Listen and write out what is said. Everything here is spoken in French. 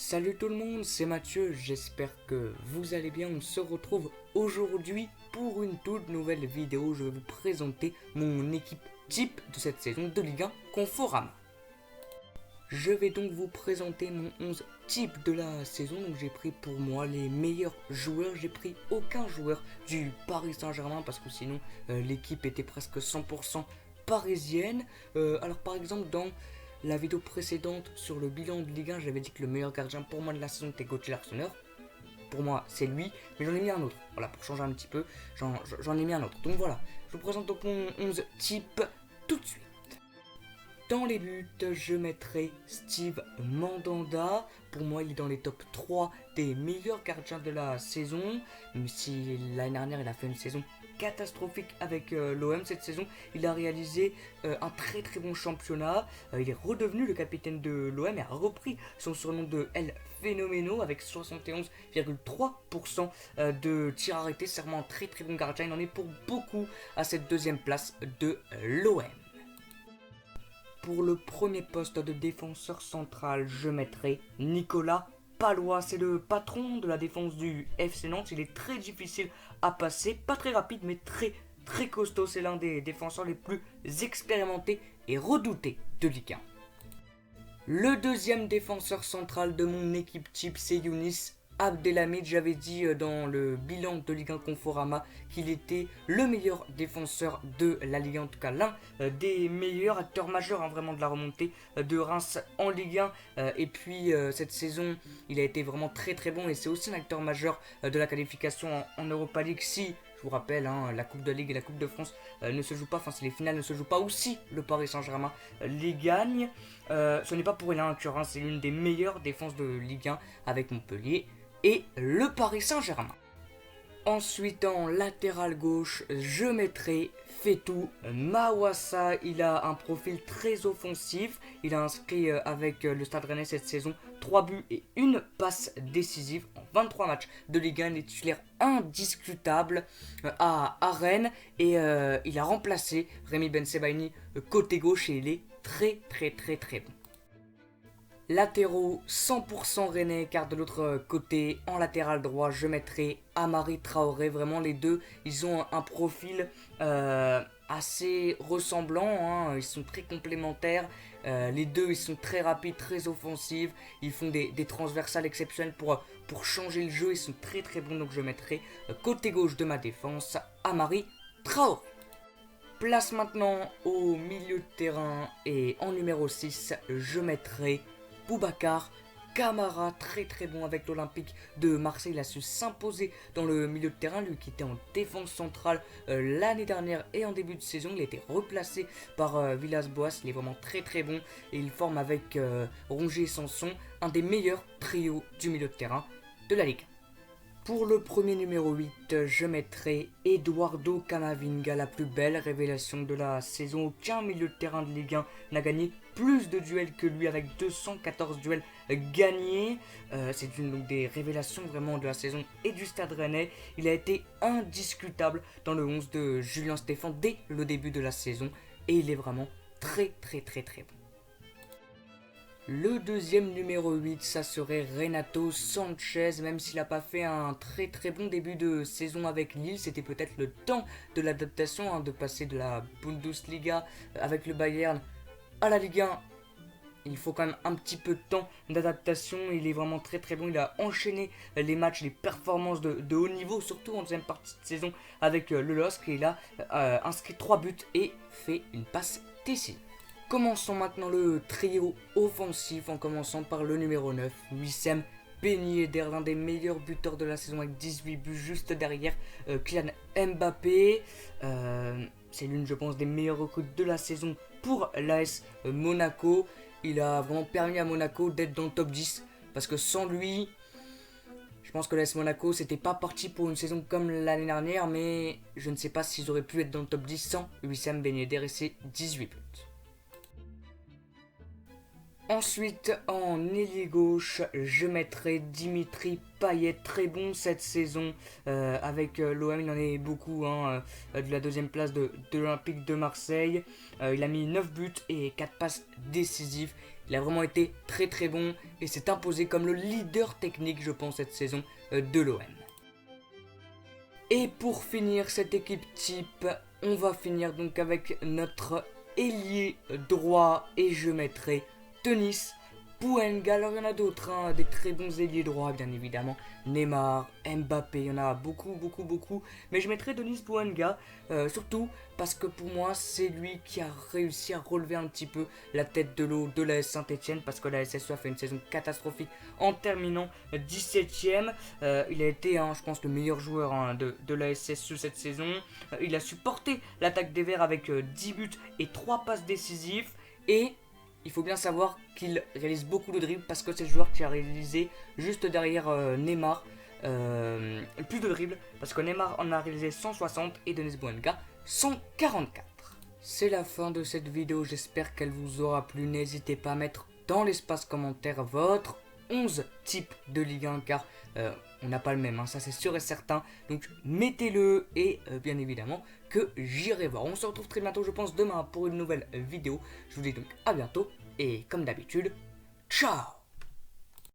Salut tout le monde, c'est Mathieu, j'espère que vous allez bien. On se retrouve aujourd'hui pour une toute nouvelle vidéo. Je vais vous présenter mon équipe type de cette saison de Ligue 1 Conforama. Je vais donc vous présenter mon 11 type de la saison. Donc j'ai pris pour moi les meilleurs joueurs. J'ai pris aucun joueur du Paris Saint-Germain parce que sinon l'équipe était presque 100% parisienne. Alors par exemple dans la vidéo précédente sur le bilan de Ligue 1, j'avais dit que le meilleur gardien pour moi de la saison était Gauthier Larsonneur. Pour moi, c'est lui, mais j'en ai mis un autre. Voilà, pour changer un petit peu, j'en ai mis un autre. Donc voilà, je vous présente donc mon 11 type tout de suite. Dans les buts, je mettrai Steve Mandanda. Pour moi, il est dans les top 3 des meilleurs gardiens de la saison. Même si l'année dernière, il a fait une saison catastrophique avec l'OM cette saison. Il a réalisé un très très bon championnat. Il est redevenu le capitaine de l'OM et a repris son surnom de El Phénoméno avec 71,3% de tirs arrêtés. C'est vraiment un très très bon gardien. Il en est pour beaucoup à cette deuxième place de l'OM. Pour le premier poste de défenseur central, je mettrai Nicolas Pallois. C'est le patron de la défense du FC Nantes. Il est très difficile à passer, pas très rapide mais très très costaud. C'est l'un des défenseurs les plus expérimentés et redoutés de Ligue 1. Le deuxième défenseur central de mon équipe type, c'est Younis Abdelhamid. J'avais dit dans le bilan de Ligue 1 Conforama qu'il était le meilleur défenseur de la Ligue 1, en tout cas l'un des meilleurs acteurs majeurs vraiment de la remontée de Reims en Ligue 1. Et puis cette saison, il a été vraiment très très bon et c'est aussi un acteur majeur de la qualification en Europa League. Si je vous rappelle, la Coupe de Ligue et la Coupe de France ne se jouent pas, enfin si les finales ne se jouent pas aussi, le Paris Saint-Germain les gagne. Ce n'est pas pour rien que Reims c'est l'une des meilleures défenses de Ligue 1 avec Montpellier et le Paris Saint-Germain. Ensuite, en latéral gauche, je mettrai Fetou Mawassa. Il a un profil très offensif. Il a inscrit avec le Stade Rennais cette saison 3 buts et une passe décisive en 23 matchs de Ligue 1. Il est titulaire indiscutable à Rennes et il a remplacé Rémi Bensebaini côté gauche et il est très très très très bon. Latéraux 100% rennais, car de l'autre côté, en latéral droit, je mettrai Amari Traoré. Vraiment, les deux, ils ont un profil assez ressemblant, ils sont très complémentaires. Les deux, ils sont très rapides, très offensifs. Ils font des transversales exceptionnelles pour changer le jeu. Ils sont très très bons, donc je mettrai côté gauche de ma défense, Amari Traoré. Place maintenant au milieu de terrain et en numéro 6, je mettrai Boubacar Kamara, très très bon avec l'Olympique de Marseille. Il a su s'imposer dans le milieu de terrain, lui qui était en défense centrale l'année dernière et en début de saison. Il a été replacé par Villas-Boas. Il est vraiment très très bon et il forme avec Rongier et Sanson un des meilleurs trios du milieu de terrain de la Ligue. Pour le premier numéro 8, je mettrai Eduardo Camavinga, la plus belle révélation de la saison. Aucun milieu de terrain de Ligue 1 n'a gagné plus de duels que lui avec 214 duels gagnés. C'est une des révélations vraiment de la saison et du Stade Rennais. Il a été indiscutable dans le 11 de Julien Stéphan dès le début de la saison et il est vraiment très très très très bon. Le deuxième numéro 8, ça serait Renato Sanchez. Même s'il n'a pas fait un très très bon début de saison avec Lille, c'était peut-être le temps de l'adaptation, de passer de la Bundesliga avec le Bayern à la Ligue 1. Il faut quand même un petit peu de temps d'adaptation. Il est vraiment très très bon. Il a enchaîné les matchs, les performances de haut niveau, surtout en deuxième partie de saison avec le LOSC. Et il a inscrit 3 buts et fait une passe décisive. Commençons maintenant le trio offensif en commençant par le numéro 9, Wissem Ben Yedder, l'un des meilleurs buteurs de la saison avec 18 buts juste derrière Kylian Mbappé. C'est l'une, je pense, des meilleures recrues de la saison pour l'AS Monaco. Il a vraiment permis à Monaco d'être dans le top 10 parce que sans lui, je pense que l'AS Monaco c'était pas parti pour une saison comme l'année dernière, mais je ne sais pas s'ils auraient pu être dans le top 10 sans Wissem Ben Yedder et ses 18 buts. Ensuite, en ailier gauche, je mettrai Dimitri Payet, très bon cette saison avec l'OM. Il en est beaucoup de la deuxième place de l'Olympique de Marseille. Il a mis 9 buts et 4 passes décisives. Il a vraiment été très très bon et s'est imposé comme le leader technique, je pense, cette saison de l'OM. Et pour finir cette équipe type, on va finir donc avec notre ailier droit et je mettrai Denis Bouanga. Alors il y en a d'autres, hein, des très bons ailiers droits bien évidemment. Neymar, Mbappé, il y en a beaucoup. Mais je mettrai Denis Bouanga, surtout parce que pour moi c'est lui qui a réussi à relever un petit peu la tête de l'eau de l'AS Saint-Etienne. Parce que la SSE a fait une saison catastrophique en terminant 17ème. Il a été, je pense, le meilleur joueur de la SSE cette saison. Il a supporté l'attaque des Verts avec 10 buts et 3 passes décisives. Et il faut bien savoir qu'il réalise beaucoup de dribbles parce que c'est le joueur qui a réalisé juste derrière Neymar plus de dribbles parce que Neymar en a réalisé 160 et Denis Bouanga 144. C'est la fin de cette vidéo, j'espère qu'elle vous aura plu. N'hésitez pas à mettre dans l'espace commentaire votre 11 types de Ligue 1 car on n'a pas le même, ça c'est sûr et certain. Donc mettez-le et bien évidemment que j'irai voir. On se retrouve très bientôt, je pense demain pour une nouvelle vidéo. Je vous dis donc à bientôt et comme d'habitude, ciao.